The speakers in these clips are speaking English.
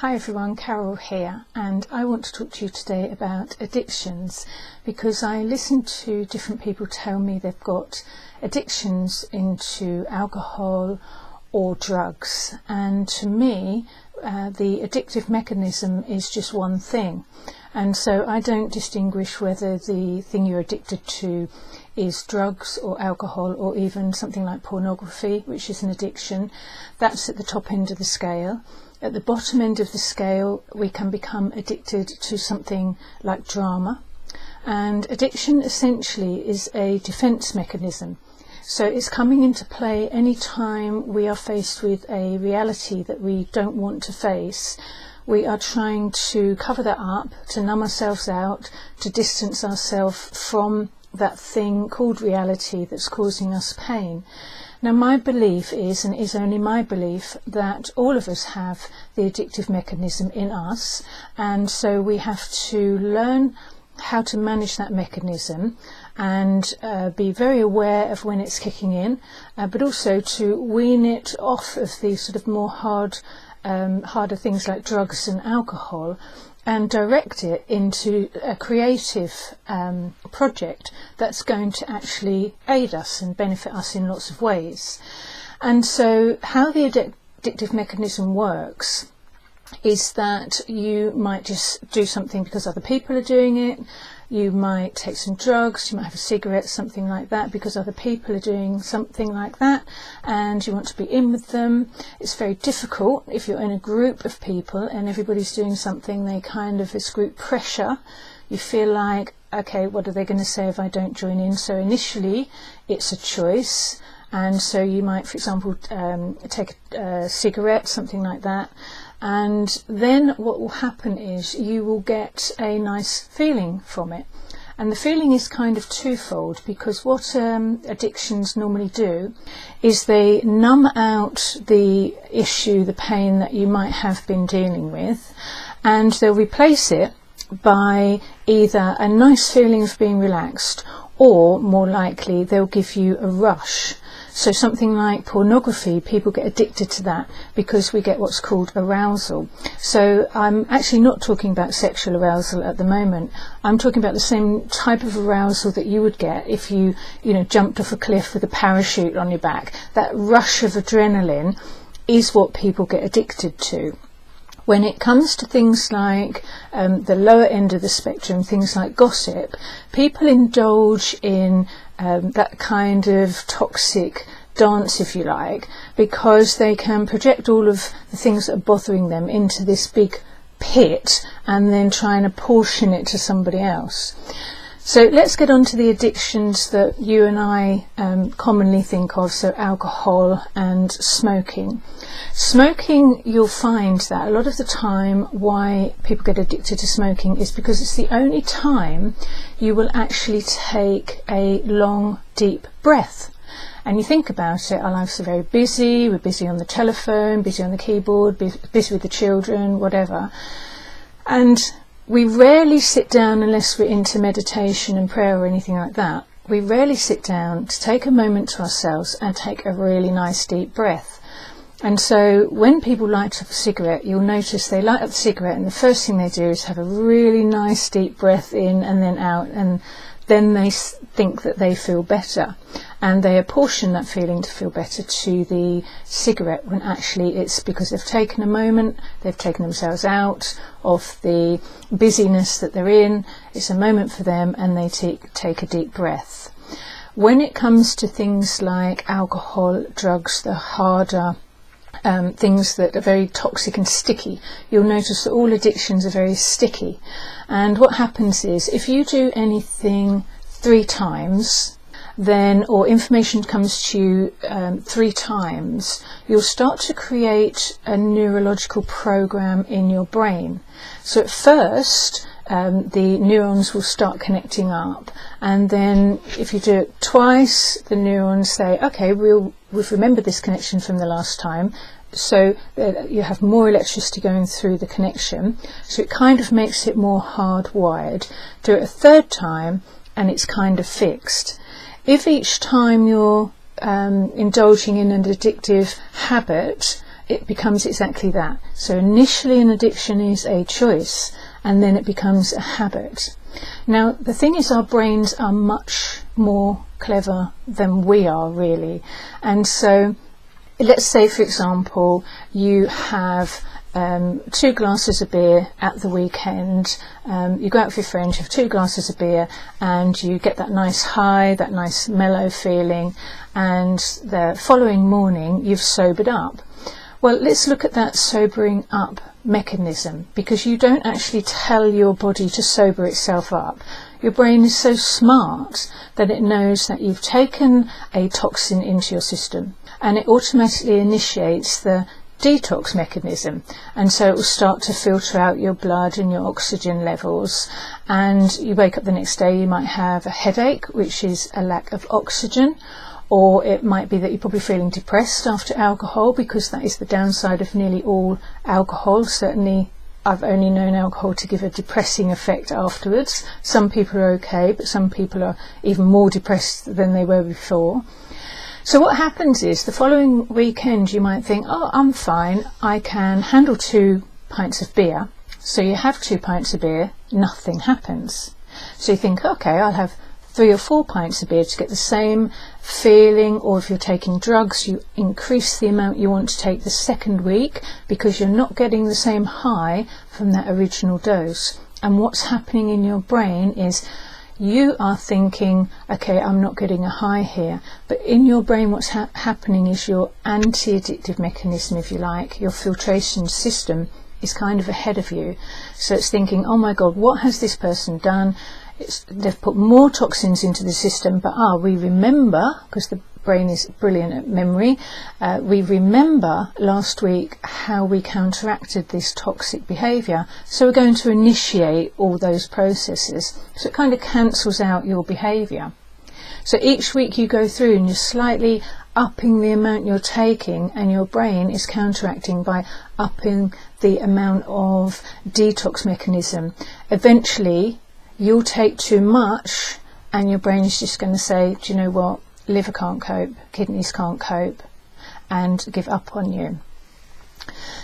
Hi everyone, Carol here, and I want to talk to you today about addictions because I listen to different people tell me they've got addictions into alcohol or drugs, and to me the addictive mechanism is just one thing, and so I don't distinguish whether the thing you're addicted to is drugs or alcohol or even something like pornography, which is an addiction. That's at the top end of the scale. At the bottom end of the scale, we can become addicted to something like drama. And addiction essentially is a defense mechanism. So it's coming into play any time we are faced with a reality that we don't want to face. We are trying to cover that up, to numb ourselves out, to distance ourselves from that thing called reality that's causing us pain. Now, my belief is, and it is only my belief, that all of us have the addictive mechanism in us, and so we have to learn how to manage that mechanism and be very aware of when it's kicking in, but also to wean it off of the sort of more harder things like drugs and alcohol, and direct it into a creative project that's going to actually aid us and benefit us in lots of ways. And so how the addictive mechanism works is that you might just do something because other people are doing it. You might take some drugs, you might have a cigarette, something like that, because other people are doing something like that and you want to be in with them. It's very difficult if you're in a group of people and everybody's doing something, it's group pressure. You feel like, okay, what are they going to say if I don't join in? So initially it's a choice, and so you might, for example, take a cigarette, something like that. And then what will happen is you will get a nice feeling from it. And the feeling is kind of twofold, because what addictions normally do is they numb out the issue, the pain that you might have been dealing with, and they'll replace it by either a nice feeling of being relaxed, or more likely they'll give you a rush. So something like pornography, people get addicted to that because we get what's called arousal. So I'm actually not talking about sexual arousal at the moment. I'm talking about the same type of arousal that you would get if you jumped off a cliff with a parachute on your back. That rush of adrenaline is what people get addicted to. When it comes to things like the lower end of the spectrum, things like gossip, people indulge in that kind of toxic dance, if you like, because they can project all of the things that are bothering them into this big pit and then try and apportion it to somebody else. So let's get on to the addictions that you and I commonly think of, so alcohol and smoking. Smoking, you'll find that a lot of the time why people get addicted to smoking is because it's the only time you will actually take a long, deep breath. And you think about it, our lives are very busy, we're busy on the telephone, busy on the keyboard, busy with the children, whatever. And we rarely sit down, unless we're into meditation and prayer or anything like that, we rarely sit down to take a moment to ourselves and take a really nice deep breath. And so when people light up a cigarette, you'll notice they light up the cigarette and the first thing they do is have a really nice deep breath in and then out, and then they think that they feel better. And they apportion that feeling to feel better to the cigarette, when actually it's because they've taken a moment, they've taken themselves out of the busyness that they're in. It's a moment for them and they take a deep breath. When it comes to things like alcohol, drugs, the harder things that are very toxic and sticky, you'll notice that all addictions are very sticky. And what happens is, if you do anything 3 times, then, or information comes to you 3 times, you'll start to create a neurological program in your brain. So at first the neurons will start connecting up, and then if you do it twice, the neurons say, okay, we've remembered this connection from the last time, so you have more electricity going through the connection, so it kind of makes it more hardwired. Do it a 3rd time and it's kind of fixed. If each time you're indulging in an addictive habit, it becomes exactly that. So initially an addiction is a choice, and then it becomes a habit. Now the thing is, our brains are much more clever than we are, really. And so let's say, for example, you have 2 glasses of beer at the weekend. You go out with your friends, you have 2 glasses of beer, and you get that nice high, that nice mellow feeling, and the following morning you've sobered up. Well, let's look at that sobering up mechanism, because you don't actually tell your body to sober itself up. Your brain is so smart that it knows that you've taken a toxin into your system, and it automatically initiates the detox mechanism, and so it will start to filter out your blood and your oxygen levels, and you wake up the next day, you might have a headache, which is a lack of oxygen, or it might be that you're probably feeling depressed after alcohol, because that is the downside of nearly all alcohol. Certainly I've only known alcohol to give a depressing effect afterwards. Some people are okay, but some people are even more depressed than they were before. So what happens is, the following weekend you might think, oh, I'm fine, I can handle 2 pints of beer. So you have 2 pints of beer, nothing happens. So you think, okay, I'll have 3 or 4 pints of beer to get the same feeling, or if you're taking drugs, you increase the amount you want to take the second week, because you're not getting the same high from that original dose. And what's happening in your brain is, you are thinking, okay, I'm not getting a high here, but in your brain what's happening is your anti-addictive mechanism, if you like, your filtration system is kind of ahead of you. So it's thinking, oh my God, what has this person done? They've put more toxins into the system, but we remember, because the brain is brilliant at memory, we remember last week how we counteracted this toxic behaviour, so we're going to initiate all those processes. So it kind of cancels out your behaviour. So each week you go through and you're slightly upping the amount you're taking, and your brain is counteracting by upping the amount of detox mechanism. Eventually you'll take too much, and your brain is just going to say, do you know what, liver can't cope, kidneys can't cope, and give up on you.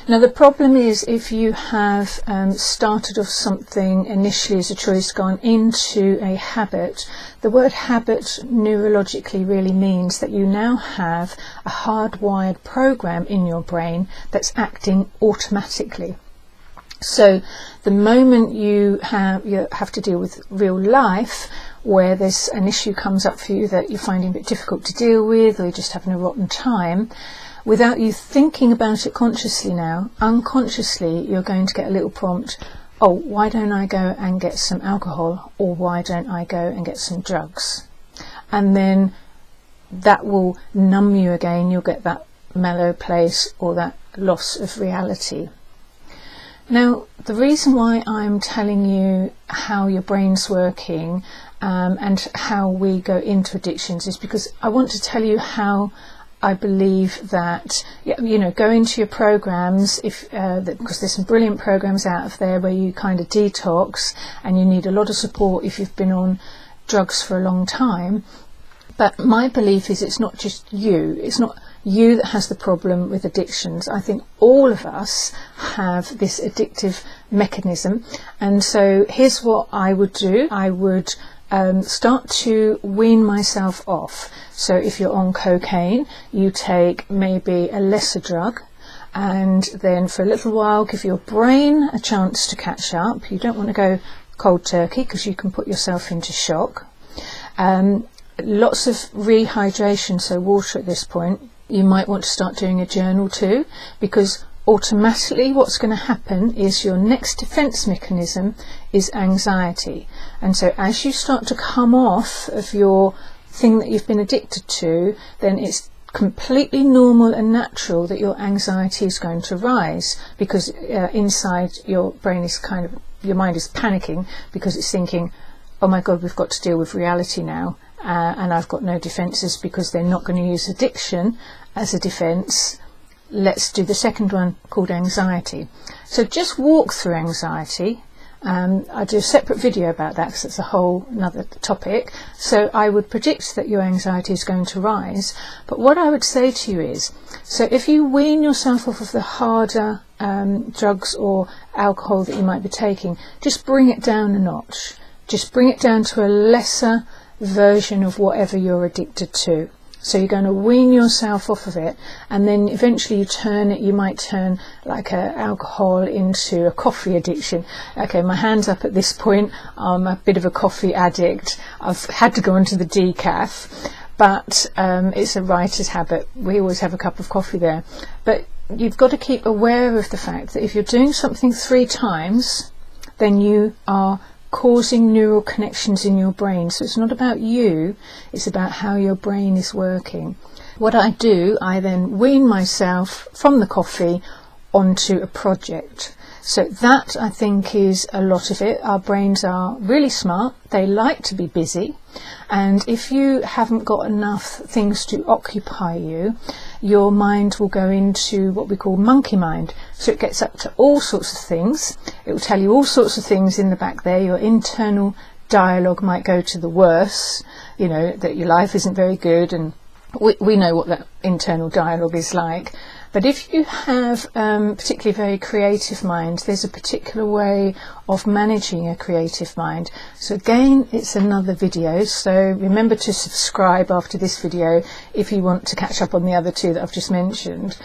Now the problem is, if you have started off something initially as a choice, gone into a habit, the word habit neurologically really means that you now have a hardwired program in your brain that's acting automatically. So the moment you have to deal with real life, where there's an issue comes up for you that you're finding a bit difficult to deal with, or you're just having a rotten time, without you thinking about it consciously now, unconsciously you're going to get a little prompt, oh, why don't I go and get some alcohol, or why don't I go and get some drugs? And then that will numb you again, you'll get that mellow place, or that loss of reality. Now, the reason why I'm telling you how your brain's working and how we go into addictions is because I want to tell you how I believe that, you know, go into your programs, because there's some brilliant programs out of there where you kind of detox, and you need a lot of support if you've been on drugs for a long time. But my belief is, it's not just you, it's not you that has the problem with addictions. I think all of us have this addictive mechanism, and so here's what I would do. I would start to wean myself off. So if you're on cocaine, you take maybe a lesser drug, and then for a little while give your brain a chance to catch up. You don't want to go cold turkey, because you can put yourself into shock. Lots of rehydration, so water at this point. You might want to start doing a journal too, because automatically what's going to happen is your next defense mechanism is anxiety. And so as you start to come off of your thing that you've been addicted to, then it's completely normal and natural that your anxiety is going to rise, because inside your brain is your mind is panicking, because it's thinking, oh my God, we've got to deal with reality now. And I've got no defences, because they're not going to use addiction as a defence. Let's do the second one, called anxiety. So just walk through anxiety I do a separate video about that because it's a whole another topic. So I would predict that your anxiety is going to rise. But what I would say to you is, so if you wean yourself off of the harder drugs or alcohol that you might be taking, just bring it down a notch. Just bring it down to a lesser version of whatever you're addicted to. So you're going to wean yourself off of it, and then eventually you might turn like alcohol into a coffee addiction. Okay, my hand's up at this point. I'm a bit of a coffee addict. I've had to go into the decaf, but it's a writer's habit. We always have a cup of coffee there. But you've got to keep aware of the fact that if you're doing something 3 times, then you are causing neural connections in your brain. So it's not about you, it's about how your brain is working. What I do, I then wean myself from the coffee onto a project. So that, I think, is a lot of it. Our brains are really smart. They like to be busy. And if you haven't got enough things to occupy you, your mind will go into what we call monkey mind. So it gets up to all sorts of things. It will tell you all sorts of things in the back there. Your internal dialogue might go to the worse, you know, that your life isn't very good, and we know what that internal dialogue is like. But if you have particularly very creative mind, there's a particular way of managing a creative mind. So again, it's another video, so remember to subscribe after this video if you want to catch up on the other 2 that I've just mentioned.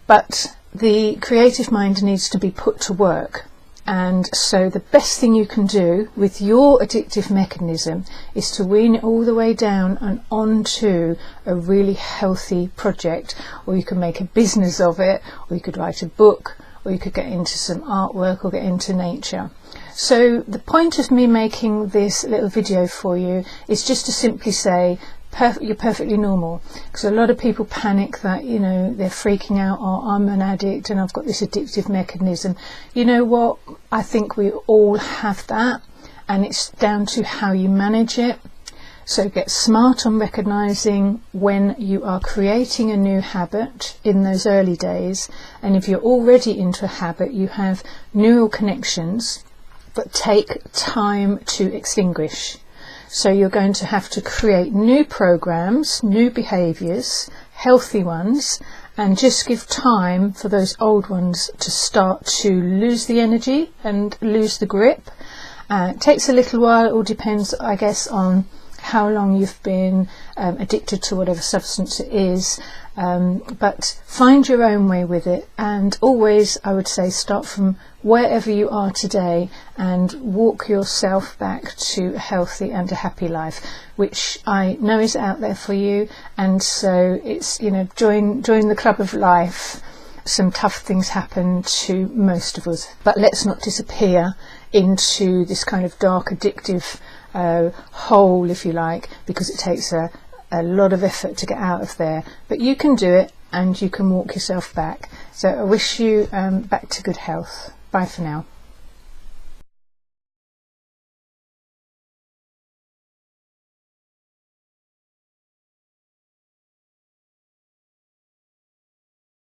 But the creative mind needs to be put to work. And so the best thing you can do with your addictive mechanism is to wean it all the way down and onto a really healthy project, or you can make a business of it, or you could write a book, or you could get into some artwork or get into nature. So the point of me making this little video for you is just to simply say, you're perfectly normal, because a lot of people panic that, you know, they're freaking out, oh, I'm an addict and I've got this addictive mechanism. You know what, I think we all have that, and it's down to how you manage it. So get smart on recognizing when you are creating a new habit in those early days, and if you're already into a habit, you have neural connections that take time to extinguish. So you're going to have to create new programs, new behaviours, healthy ones, and just give time for those old ones to start to lose the energy and lose the grip. It takes a little while. It all depends, I guess, on how long you've been addicted to whatever substance it is. But find your own way with it, and always, I would say, start from wherever you are today and walk yourself back to a healthy and a happy life, which I know is out there for you. And so it's, you know, join the club of life. Some tough things happen to most of us, but let's not disappear into this kind of dark addictive hole, if you like, because it takes a lot of effort to get out of there. But you can do it, and you can walk yourself back. So I wish you back to good health. Bye for now.